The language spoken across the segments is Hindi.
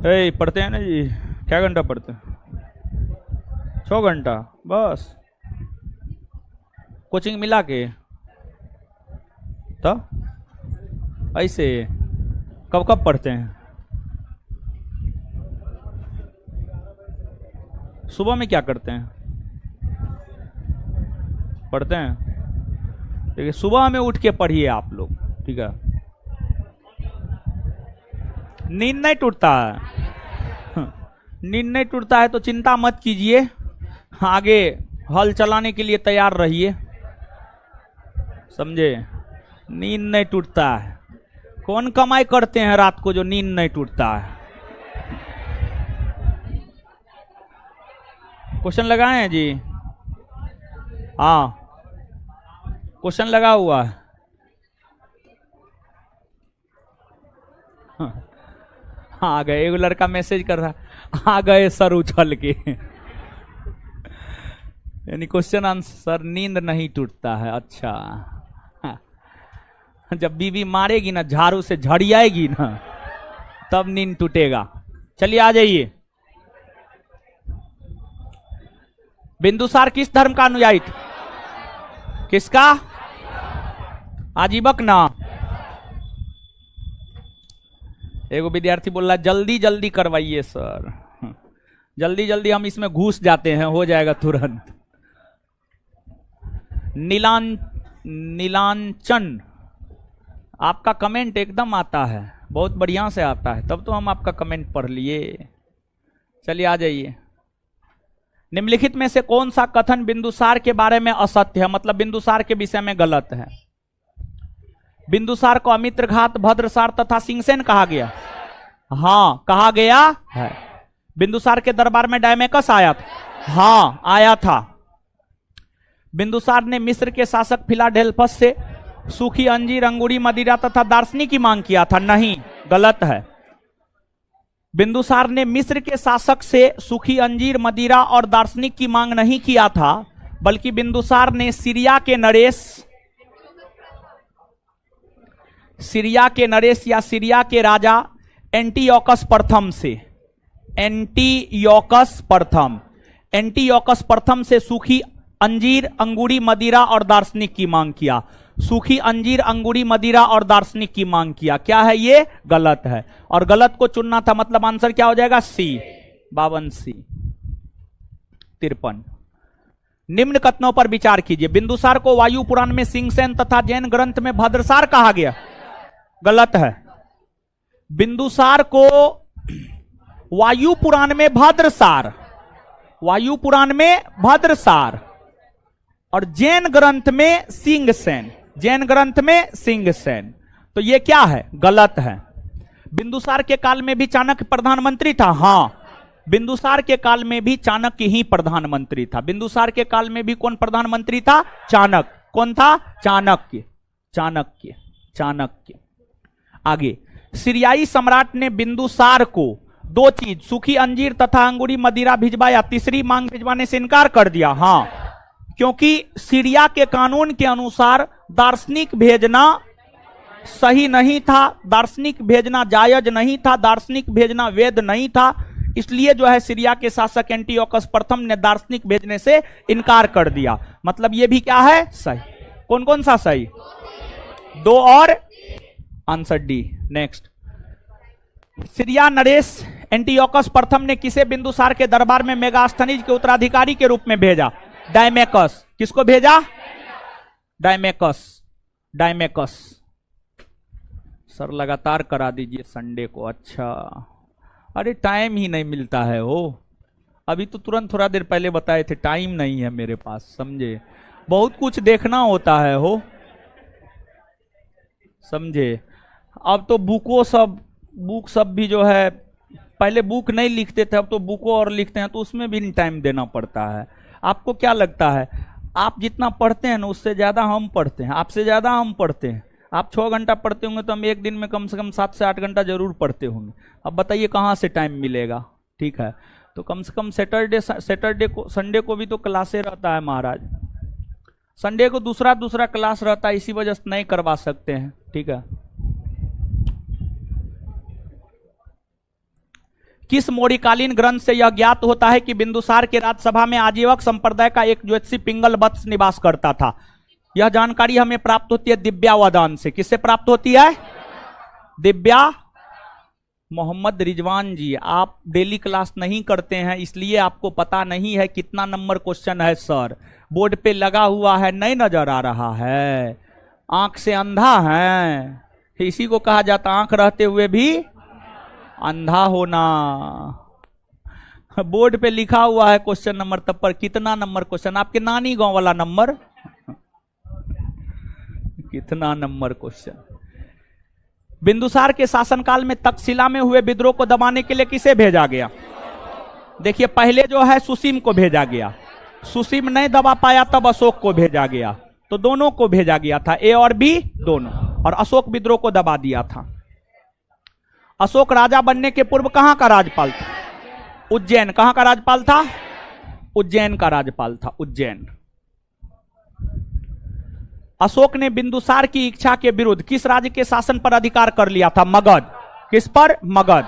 पढ़ते हैं ना जी, क्या घंटा पढ़ते हैं? 6 घंटा बस, कोचिंग मिला के तो ऐसे कब कब पढ़ते हैं? सुबह में क्या करते हैं? पढ़ते हैं? ठीक है, सुबह में उठ के पढ़िए आप लोग, ठीक है? नींद नहीं टूटता है, नींद नहीं टूटता है तो चिंता मत कीजिए, आगे हल चलाने के लिए तैयार रहिए, समझे? नींद नहीं टूटता है। कौन कमाई करते हैं रात को जो नींद नहीं टूटता है? क्वेश्चन लगाए हैं जी? हाँ, क्वेश्चन लगा हुआ है। आ गए, एक लड़का मैसेज कर रहा, आ गए सर उछल के। यानी क्वेश्चन आंसर, नींद नहीं टूटता है। अच्छा, जब बीवी मारेगी ना, झाड़ू से झड़ियाएगी ना, तब नींद टूटेगा। चलिए आ जाइए। बिंदुसार किस धर्म का अनुयायी था? किसका? आजीवक ना। एगो विद्यार्थी बोल रहा जल्दी जल्दी करवाइए सर, जल्दी जल्दी हम इसमें घुस जाते हैं, हो जाएगा तुरंत। नीलांचन, आपका कमेंट एकदम आता है, बहुत बढ़िया से आता है, तब तो हम आपका कमेंट पढ़ लिए। चलिए आ जाइए। निम्नलिखित में से कौन सा कथन बिंदुसार के बारे में असत्य है, मतलब बिंदुसार के विषय में गलत है? बिंदुसार को अमित्रघात, भद्रसार तथा सिंहसेन कहा गया। हाँ, कहा गया है। बिंदुसार के दरबार में डायमेकस आया था। हाँ, आया था। बिंदुसार ने मिस्र के शासक फिलाडेल्फस से सूखी अंजीर, अंगूरी, मदिरा तथा दार्शनिक की मांग किया था। नहीं, गलत है। बिंदुसार ने मिस्र के शासक से सूखी अंजीर, मदिरा और दार्शनिक की मांग नहीं किया था, बल्कि बिंदुसार ने सीरिया के नरेश या सीरिया के राजा एंटीयोकस प्रथम से सूखी अंजीर, अंगूरी, मदिरा और दार्शनिक की मांग किया। सूखी अंजीर, अंगूरी, मदिरा और दार्शनिक की मांग किया। क्या है ये? गलत है। और गलत को चुनना था, मतलब आंसर क्या हो जाएगा? सी, 52 सी। 53। निम्न कथनों पर विचार कीजिए। बिंदुसार को वायु पुराण में सिंहसेन तथा जैन ग्रंथ में भद्रसार कहा गया। गलत है। बिंदुसार को वायु पुराण में भद्रसार, वायु पुराण में भद्रसार और जैन ग्रंथ में सिंहसेन, जैन ग्रंथ में सिंहसेन, तो ये क्या है? गलत है। बिंदुसार के काल में भी चाणक्य प्रधानमंत्री था। हाँ, बिंदुसार के काल में भी चाणक्य ही प्रधानमंत्री था। बिंदुसार के काल में भी कौन प्रधानमंत्री था? चाणक्य। कौन था? चाणक्य, चाणक्य, चाणक्य। आगे, सीरियाई सम्राट ने बिंदुसार को 2 चीज, सूखी अंजीर तथा अंगूरी, मदिरा भिजवाया, तीसरी मांग भिजवाने से इनकार कर दिया। हाँ, क्योंकि सीरिया के कानून के अनुसार दार्शनिक भेजना सही नहीं था, दार्शनिक भेजना जायज नहीं था, दार्शनिक भेजना वैध नहीं था, इसलिए जो है सीरिया के शासक एंटीयोकस प्रथम ने दार्शनिक भेजने से इनकार कर दिया। मतलब ये भी क्या है? सही। कौन कौन सा सही? 2 और आंसर डी। नेक्स्ट, सीरिया नरेश एंटीयोकस प्रथम ने किसे बिंदुसार के दरबार में मेगास्थनीज के उत्तराधिकारी के रूप में भेजा? डायमेकस। किसको भेजा? डायमेकस, डायमेकस। सर लगातार करा दीजिए संडे को। अच्छा, अरे टाइम ही नहीं मिलता है हो, अभी तो तुरंत थोड़ा देर पहले बताए थे, टाइम नहीं है मेरे पास, समझे? बहुत कुछ देखना होता है हो, समझे? अब तो बुक सब भी जो है, पहले बुक नहीं लिखते थे, अब तो बुकों और लिखते हैं, तो उसमें भी टाइम देना पड़ता है। आपको क्या लगता है, आप जितना पढ़ते हैं ना, उससे ज्यादा हम पढ़ते हैं, आपसे ज्यादा हम पढ़ते हैं। आप 6 घंटा पढ़ते होंगे तो हम एक दिन में कम से कम 7 से 8 घंटा जरूर पढ़ते होंगे। अब बताइए कहाँ से टाइम मिलेगा? ठीक है, तो कम से कम सैटरडे को, संडे को भी तो क्लासे रहता है महाराज, संडे को दूसरा क्लास रहता है, इसी वजह से नहीं करवा सकते हैं। ठीक है, किस मौर्यकालीन ग्रंथ से यह ज्ञात होता है कि बिंदुसार के राजसभा में आजीवक संप्रदाय का एक ज्योतिषी पिंगल वत्स निवास करता था? यह जानकारी हमें प्राप्त होती है दिव्यावदान से। किससे प्राप्त होती है? दिव्या। मोहम्मद रिजवान जी, आप डेली क्लास नहीं करते हैं, इसलिए आपको पता नहीं है कितना नंबर क्वेश्चन है। सर बोर्ड पे लगा हुआ है, नहीं नजर आ रहा है, आंख से अंधा है, इसी को कहा जाता आंख रहते हुए भी अंधा होना। बोर्ड पे लिखा हुआ है क्वेश्चन नंबर, तब पर कितना नंबर क्वेश्चन? आपके नानी गांव वाला नंबर। कितना नंबर क्वेश्चन? बिंदुसार के शासनकाल में तक्षशिला में हुए विद्रोह को दबाने के लिए किसे भेजा गया? देखिए, पहले जो है सुसीम को भेजा गया, सुसीम नहीं दबा पाया तब अशोक को भेजा गया, तो दोनों को भेजा गया था, ए और बी दोनों, और अशोक विद्रोह को दबा दिया था। अशोक राजा बनने के पूर्व कहां का राज्यपाल था? उज्जैन। कहां का राज्यपाल था? उज्जैन का राज्यपाल था, उज्जैन। अशोक ने बिंदुसार की इच्छा के विरुद्ध किस राज्य के शासन पर अधिकार कर लिया था? मगध। किस पर? मगध।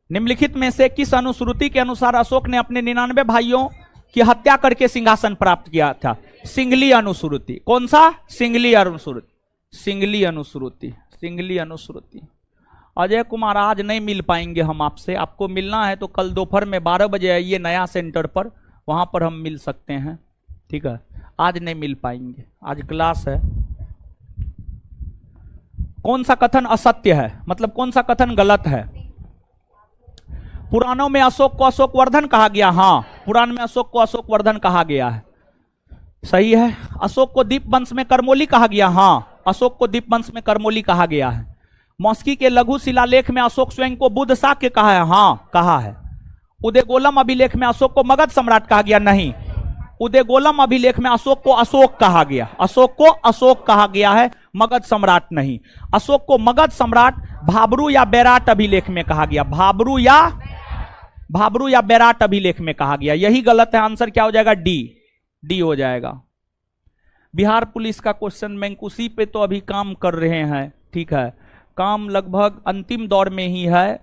निम्नलिखित में से किस अनुश्रुति के अनुसार अशोक ने अपने 99 भाइयों की हत्या करके सिंहासन प्राप्त किया था? सिंगली अनुश्रुति। कौन सा? Singly Anushruti. Singly Anushruti, singly Anushruti. Ajay Kumar, आज नहीं मिल पाएंगे हम आपसे, आपको मिलना है तो कल दोपहर में 12 बजे आइए नया सेंटर पर, वहां पर हम मिल सकते हैं, ठीक है? आज नहीं मिल पाएंगे, आज क्लास है। कौन सा कथन असत्य है, मतलब कौन सा कथन गलत है? पुराणों में अशोक को अशोकवर्धन कहा गया। हाँ, पुराण में अशोक को अशोकवर्धन कहा गया है, सही है। अशोक को दीप वंश में करमोली कहा गया। हाँ, अशोक को दीप वंश में करमोली कहा गया है। मौस्की के लघु शिलालेख में अशोक स्वयं को बुद्ध शाक्य कहा है। हाँ, कहा है। उदयगोलम अभिलेख में अशोक को मगध सम्राट कहा गया। नहीं, उदयगोलम अभिलेख में अशोक को अशोक कहा गया, अशोक को अशोक कहा गया है, मगध सम्राट नहीं। अशोक को मगध सम्राट भाबरू या बैराट अभिलेख में कहा गया, भाबरू या बैराट अभिलेख में कहा गया। यही गलत है, आंसर क्या हो जाएगा? डी, डी हो जाएगा। बिहार पुलिस का क्वेश्चन बैंक उसी पे तो अभी काम कर रहे हैं, ठीक है? काम लगभग अंतिम दौर में ही है।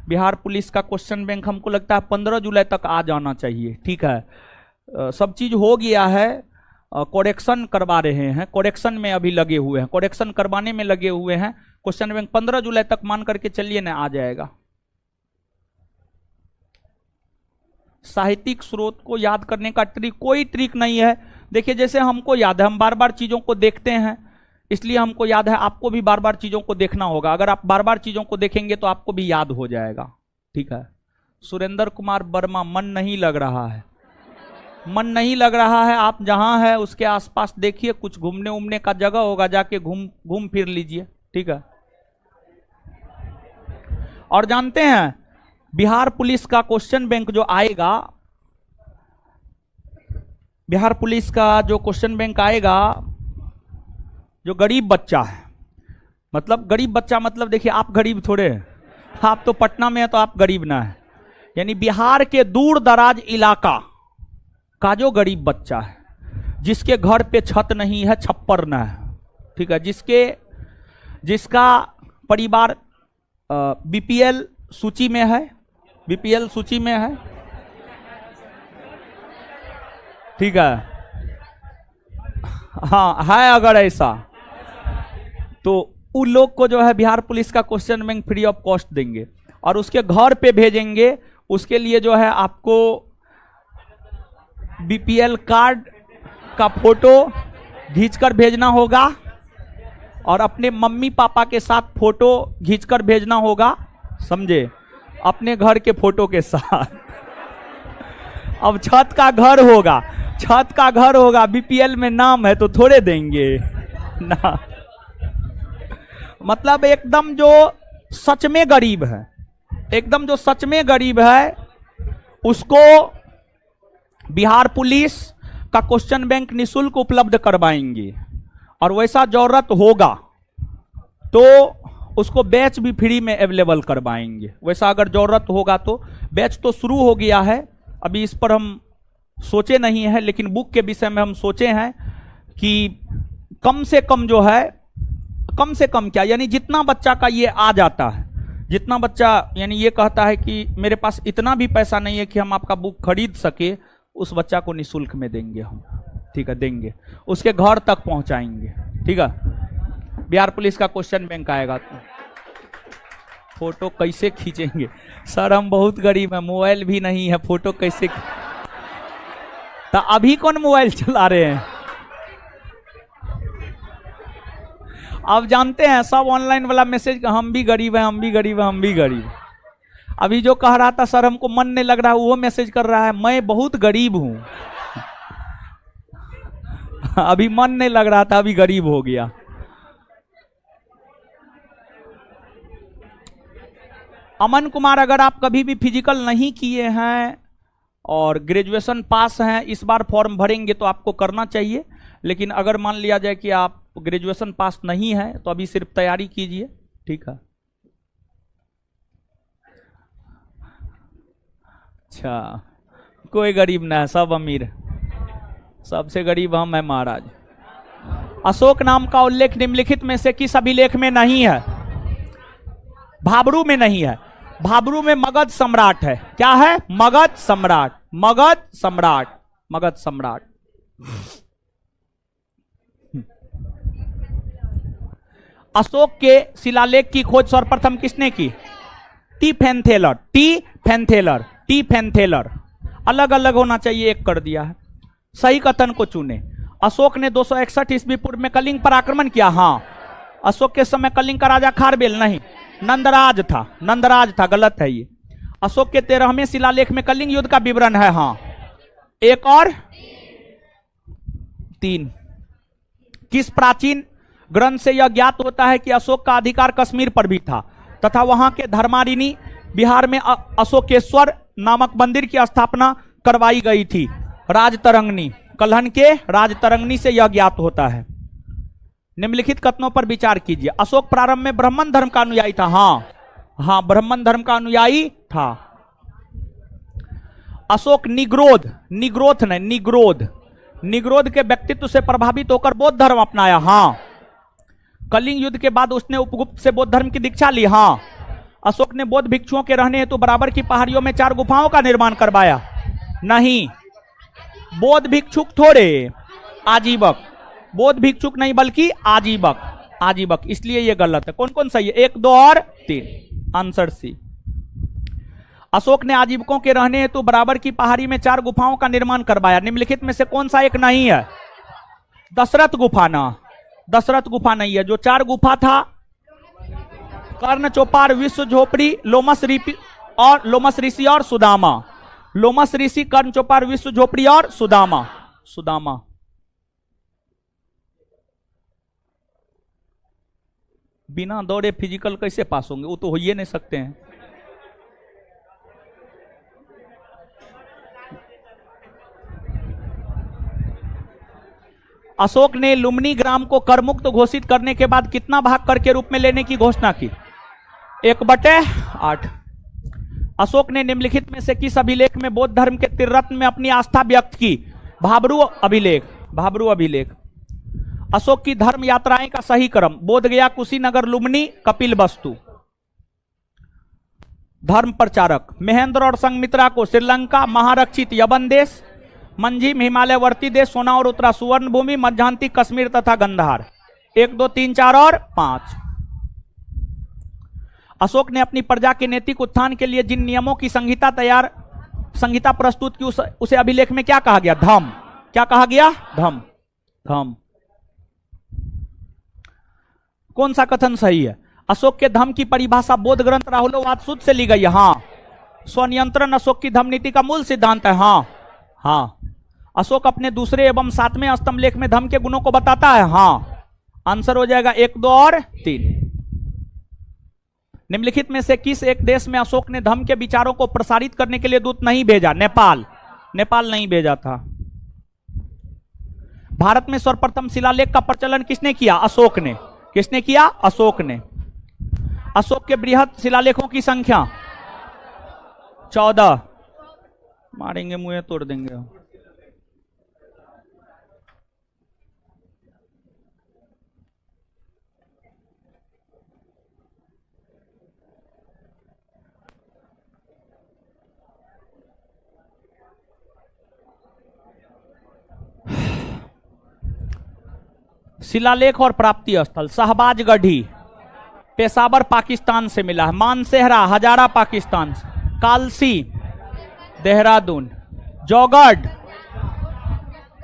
बिहार पुलिस का क्वेश्चन बैंक हमको लगता है 15 जुलाई तक आ जाना चाहिए, ठीक है? सब चीज हो गया है, कोरेक्शन करवा रहे हैं, कोरेक्शन में अभी लगे हुए हैं, कोरेक्शन करवाने में लगे हुए हैं। क्वेश्चन बैंक 15 जुलाई तक मान करके चलिए ना, आ जाएगा। साहित्यिक स्रोत को याद करने का ट्रिक, कोई ट्रिक नहीं है। देखिए, जैसे हमको याद है, हम बार बार चीजों को देखते हैं, इसलिए हमको याद है। आपको भी बार बार चीजों को देखना होगा। अगर आप बार बार चीजों को देखेंगे तो आपको भी याद हो जाएगा, ठीक है? सुरेंद्र कुमार वर्मा, मन नहीं लग रहा है, मन नहीं लग रहा है। आप जहां है उसके आसपास देखिए, कुछ घूमने उमने का जगह होगा, जाके घूम फिर लीजिए, ठीक है? और जानते हैं, बिहार पुलिस का क्वेश्चन बैंक जो आएगा, बिहार पुलिस का जो क्वेश्चन बैंक आएगा, जो गरीब बच्चा है, मतलब गरीब बच्चा मतलब देखिए, आप गरीब थोड़े हैं, आप तो पटना में है तो आप गरीब ना है, यानी बिहार के दूर दराज इलाका का जो गरीब बच्चा है, जिसके घर पे छत नहीं है, छप्पर न है, ठीक है? जिसका परिवार बीपीएल सूची में है, बीपीएल सूची में है, ठीक है? हाँ है, अगर ऐसा तो उन लोग को जो है बिहार पुलिस का question bank free of cost देंगे और उसके घर पे भेजेंगे। उसके लिए जो है आपको बीपीएल कार्ड का फोटो खींचकर भेजना होगा और अपने मम्मी पापा के साथ फोटो खींचकर भेजना होगा, समझे? अपने घर के फोटो के साथ। अब छत का घर होगा, छत का घर होगा, बीपीएल में नाम है तो थोड़े देंगे ना। मतलब एकदम जो सच में गरीब है, एकदम जो सच में गरीब है, उसको बिहार पुलिस का क्वेश्चन बैंक निःशुल्क उपलब्ध करवाएंगे। और वैसा जरूरत होगा तो उसको बैच भी फ्री में अवेलेबल करवाएंगे। वैसा अगर जरूरत होगा तो बैच तो शुरू हो गया है, अभी इस पर हम सोचे नहीं है, लेकिन बुक के विषय में हम सोचे हैं कि कम से कम जो है, कम से कम क्या, यानी जितना बच्चा का ये आ जाता है जितना बच्चा यानी ये कहता है कि मेरे पास इतना भी पैसा नहीं है कि हम आपका बुक खरीद सके, उस बच्चा को निःशुल्क में देंगे हम, ठीक है, देंगे, उसके घर तक पहुंचाएंगे, ठीक है। बिहार पुलिस का क्वेश्चन बैंक आएगा तो फोटो कैसे खींचेंगे सर, हम बहुत गरीब हैं, मोबाइल भी नहीं है, फोटो कैसे तो अभी कौन मोबाइल चला रहे हैं? आप जानते हैं सब ऑनलाइन वाला मैसेज, हम भी गरीब हैं, हम भी गरीब हैं, हम भी गरीब हैं। अभी जो कह रहा था सर हमको मन नहीं लग रहा है, वो मैसेज कर रहा है मैं बहुत गरीब हूं। अभी मन नहीं लग रहा था, अभी गरीब हो गया। अमन कुमार, अगर आप कभी भी फिजिकल नहीं किए हैं और ग्रेजुएशन पास हैं, इस बार फॉर्म भरेंगे तो आपको करना चाहिए। लेकिन अगर मान लिया जाए कि आप ग्रेजुएशन पास नहीं है तो अभी सिर्फ तैयारी कीजिए, ठीक है। अच्छा, कोई गरीब ना है, सब अमीर, सबसे गरीब हम हैं महाराज। अशोक नाम का उल्लेख निम्नलिखित में से किस अभिलेख में नहीं है? भाबरू में नहीं है। भाबरू में मगध सम्राट है। क्या है? मगध सम्राट, मगध सम्राट, मगध सम्राट। अशोक के शिलालेख की खोज सर्वप्रथम किसने की? टी फेंथेलर, टी फेंथेलर, टी फेंथेलर। अलग अलग होना चाहिए, एक कर दिया है। सही कथन को चुने। अशोक ने 261 ईस्वी पूर्व में कलिंग पर आक्रमण किया। हाँ, अशोक के समय कलिंग का राजा खारबेल नहीं, नंदराज था, नंदराज था, गलत है ये। अशोक के 13वें शिलालेख में कलिंग युद्ध का विवरण है। हाँ, एक और 3। किस प्राचीन ग्रंथ से यह ज्ञात होता है कि अशोक का अधिकार कश्मीर पर भी था तथा वहां के धर्मारिणी बिहार में अशोकेश्वर नामक मंदिर की स्थापना करवाई गई थी? राजतरंगिणी, कल्हण के राजतरंगिणी से यह ज्ञात होता है। निम्नलिखित कथनों पर विचार कीजिए। अशोक प्रारंभ में ब्राह्मण धर्म का अनुयायी था। हाँ, हाँ, ब्राह्मण धर्म का अनुयायी था। अशोक निग्रोध, निग्रोथ नहीं, निग्रोध, निग्रोध के व्यक्तित्व से प्रभावित होकर बौद्ध धर्म अपनाया। हाँ। कलिंग युद्ध के बाद उसने उपगुप्त से बौद्ध धर्म की दीक्षा ली। हाँ। अशोक ने बौद्ध भिक्षुओं के रहने हेतु बराबर की पहाड़ियों में 4 गुफाओं का निर्माण करवाया। नहीं, बौद्ध भिक्षुक थोड़े, आजीवक, बौद्ध भिक्षुक नहीं बल्कि आजीवक, आजीवक, इसलिए यह गलत है। कौन कौन सही है? 1, 2 और 3, आंसर सी। अशोक ने आजीवकों के रहने हेतु बराबर की पहाड़ी में 4 गुफाओं का निर्माण करवाया। निम्नलिखित में से कौन सा एक नहीं है? दशरथ गुफा ना, दशरथ गुफा नहीं है। जो 4 गुफा था, कर्ण चौपार, विश्व झोपड़ी, लोमस ऋषि और सुदामा। लोमस ऋषि, कर्ण चौपार, विश्व झोपड़ी और सुदामा, सुदामा। बिना दौड़े फिजिकल कैसे पास होंगे? वो तो हो ही नहीं सकते हैं। अशोक ने लुम्बिनी ग्राम को करमुक्त घोषित करने के बाद कितना भाग कर के रूप में लेने की घोषणा की? 1/8। अशोक ने निम्नलिखित में से किस अभिलेख में बौद्ध धर्म के त्रिरत्न में अपनी आस्था व्यक्त की? भाबरू अभिलेख, भाबरू अभिलेख। अशोक की धर्म यात्राएं का सही क्रम: बोध गया, कुशीनगर, लुम्बिनी, कपिलवस्तु। धर्म प्रचारक: महेंद्र और संघमित्रा को श्रीलंका, महारक्षित यवन देश, मंझिम हिमालयवर्ती देश, सोना और उत्तरा सुवर्ण भूमि, मध्यांतिक कश्मीर तथा गंधार। 1, 2, 3, 4 और 5। अशोक ने अपनी प्रजा के नैतिक उत्थान के लिए जिन नियमों की संहिता प्रस्तुत की उसे अभिलेख में क्या कहा गया? धम्म। क्या कहा गया? धम्म, धम्म। कौन सा कथन सही है? अशोक के धम्म की परिभाषा बोध ग्रंथ राहुलोवाद सूत्र से ली गई है। हाँ। स्वनियंत्रण अशोक की धम्म नीति का मूल सिद्धांत है। हाँ, हाँ। अशोक अपने दूसरे एवं 7वें स्तंभ लेख में धम्म के गुणों को बताता है। हाँ, आंसर हो जाएगा 1, 2 और 3। निम्नलिखित में से किस एक देश में अशोक ने धम्म के विचारों को प्रसारित करने के लिए दूत नहीं भेजा? नेपाल। नेपाल नहीं भेजा था। भारत में सर्वप्रथम शिलालेख का प्रचलन किसने किया? अशोक ने। किसने किया? अशोक ने। अशोक के बृहद शिलालेखों की संख्या 14। मारेंगे, मुंह तोड़ देंगे। शिलालेख और प्राप्ति स्थल, शहबाज गढ़ी पेशावर पाकिस्तान से मिला है, मानसेहरा हजारा पाकिस्तान से, कालसी देहरादून,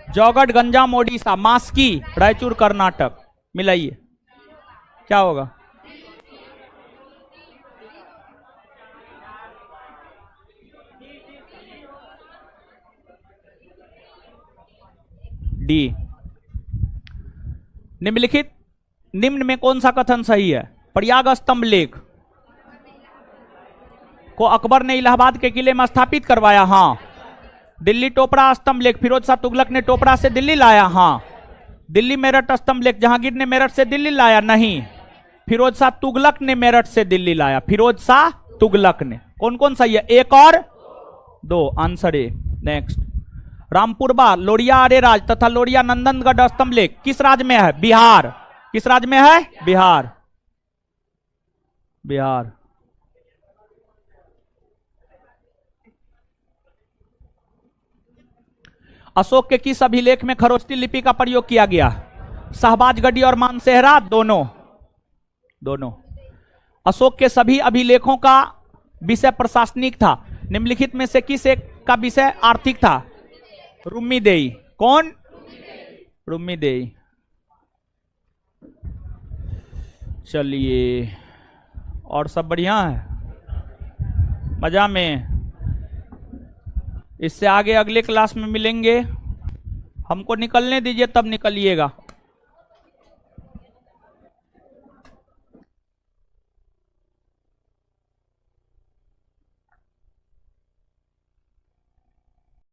जौगढ़ गंजाम ओडिशा, मास्की रायचूर कर्नाटक। मिलाइए क्या होगा? डी। निम्न में कौन सा कथन सही है? प्रयाग स्तंभ लेख को अकबर ने इलाहाबाद के किले में स्थापित करवाया, हाँ। दिल्ली टोपरा स्तंभ लेख फिरोज शाह तुगलक ने टोपरा से दिल्ली लाया, हाँ। दिल्ली मेरठ स्तंभ लेख जहांगीर ने मेरठ से दिल्ली लाया, नहीं। फिरोज शाह तुगलक ने मेरठ से दिल्ली लाया, फिरोज शाह तुगलक ने। कौन कौन सही है? एक और दो, आंसर ए। नेक्स्ट, रामपुरबा लोरिया अरेराज तथा लोरिया नंदनगढ़ स्तंभ लेख किस राज्य में है? बिहार। किस राज्य में है? बिहार। बिहार। अशोक के किस अभिलेख में खरोष्टी लिपि का प्रयोग किया गया? शहबाजगढ़ी और मानसेहरा, दोनों। अशोक के सभी अभिलेखों का विषय प्रशासनिक था। निम्नलिखित में से किस एक का विषय आर्थिक था? रुम्मीदेई। कौन? रुम्मीदेई। चलिए, और सब बढ़िया है, मजा में। इससे आगे अगले क्लास में मिलेंगे, हमको निकलने दीजिए तब निकलिएगा।